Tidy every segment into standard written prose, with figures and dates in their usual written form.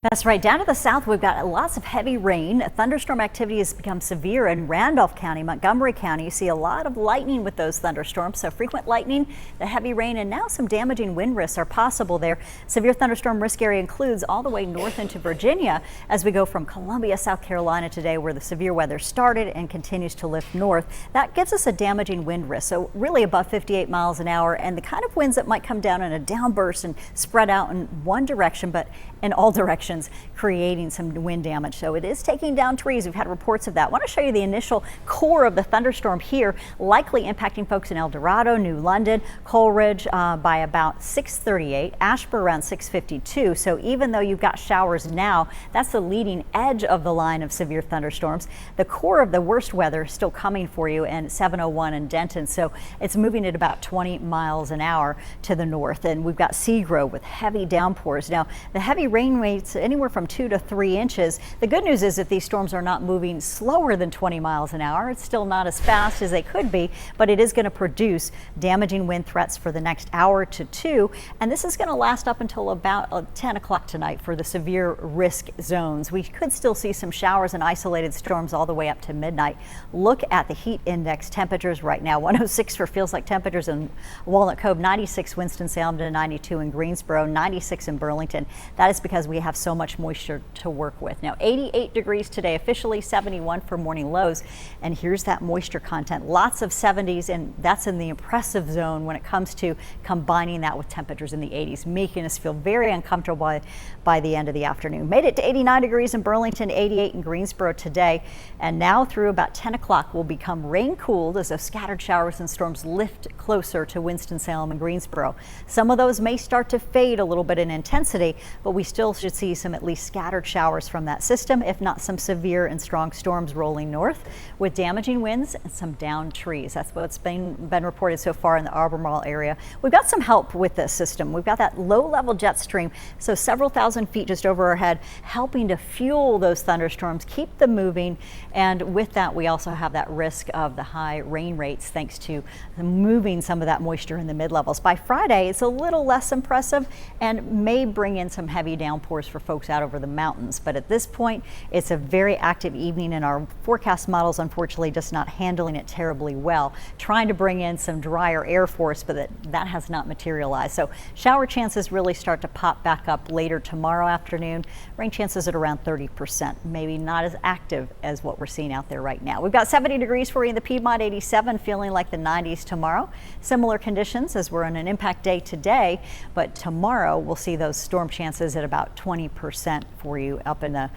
That's right. Down to the south, we've got lots of heavy rain. Thunderstorm activity has become severe in Randolph County, Montgomery County. You see a lot of lightning with those thunderstorms. So frequent lightning, the heavy rain, and now some damaging wind risks are possible there. Severe thunderstorm risk area includes all the way north into Virginia as we go from Columbia, South Carolina today, where the severe weather started and continues to lift north. That gives us a damaging wind risk. So really above 58 miles an hour, and the kind of winds that might come down in a downburst and spread out in one direction, but in all directions, creating some wind damage. So it is taking down trees. We've had reports of that. I want to show you the initial core of the thunderstorm here, likely impacting folks in El Dorado, New London, Coleridge by about 6:38, Ashburn around 6:52. So even though you've got showers now, that's the leading edge of the line of severe thunderstorms. The core of the worst weather is still coming for you in 701 in Denton. So it's moving at about 20 miles an hour to the north. And we've got Seagrove with heavy downpours. Now, the heavy rain rates anywhere from 2 to 3 inches. The good news is that these storms are not moving slower than 20 miles an hour. It's still not as fast as they could be, but it is going to produce damaging wind threats for the next hour to two. And this is going to last up until about 10 o'clock tonight for the severe risk zones. We could still see some showers and isolated storms all the way up to midnight. Look at the heat index temperatures right now. 106 for feels like temperatures in Walnut Cove, 96 Winston-Salem to 92 in Greensboro, 96 in Burlington. That is because we have so much moisture to work with. Now 88 degrees today, officially 71 for morning lows. And here's that moisture content. Lots of 70s, and that's in the impressive zone when it comes to combining that with temperatures in the 80s, making us feel very uncomfortable by the end of the afternoon. Made it to 89 degrees in Burlington, 88 in Greensboro today. And now through about 10 o'clock will become rain cooled as those scattered showers and storms lift closer to Winston-Salem and Greensboro. Some of those may start to fade a little bit in intensity, but we still should see some at least scattered showers from that system, if not some severe and strong storms rolling north with damaging winds and some downed trees. That's what's been reported so far in the Albemarle area. We've got some help with this system. We've got that low-level jet stream, so several thousand feet just over our head, helping to fuel those thunderstorms, keep them moving. And with that, we also have that risk of the high rain rates thanks to moving some of that moisture in the mid-levels. By Friday, it's a little less impressive and may bring in some heavy downpours for folks out over the mountains. But at this point, it's a very active evening, and our forecast models, unfortunately, just not handling it terribly well. Trying to bring in some drier air force, but that has not materialized. So shower chances really start to pop back up later tomorrow afternoon. Rain chances at around 30%, maybe not as active as what we're seeing out there right now. We've got 70 degrees for you in the Piedmont, 87, feeling like the 90s tomorrow. Similar conditions as we're on an impact day today, but tomorrow we'll see those storm chances at about 20% for you up in the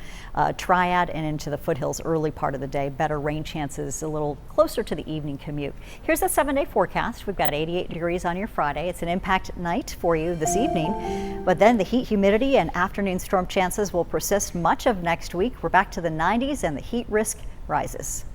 Triad and into the foothills early part of the day. Better rain chances a little closer to the evening commute. Here's the 7-day forecast. We've got 88 degrees on your Friday. It's an impact night for you this evening, but then the heat, humidity, and afternoon storm chances will persist much of next week. We're back to the 90s and the heat risk rises.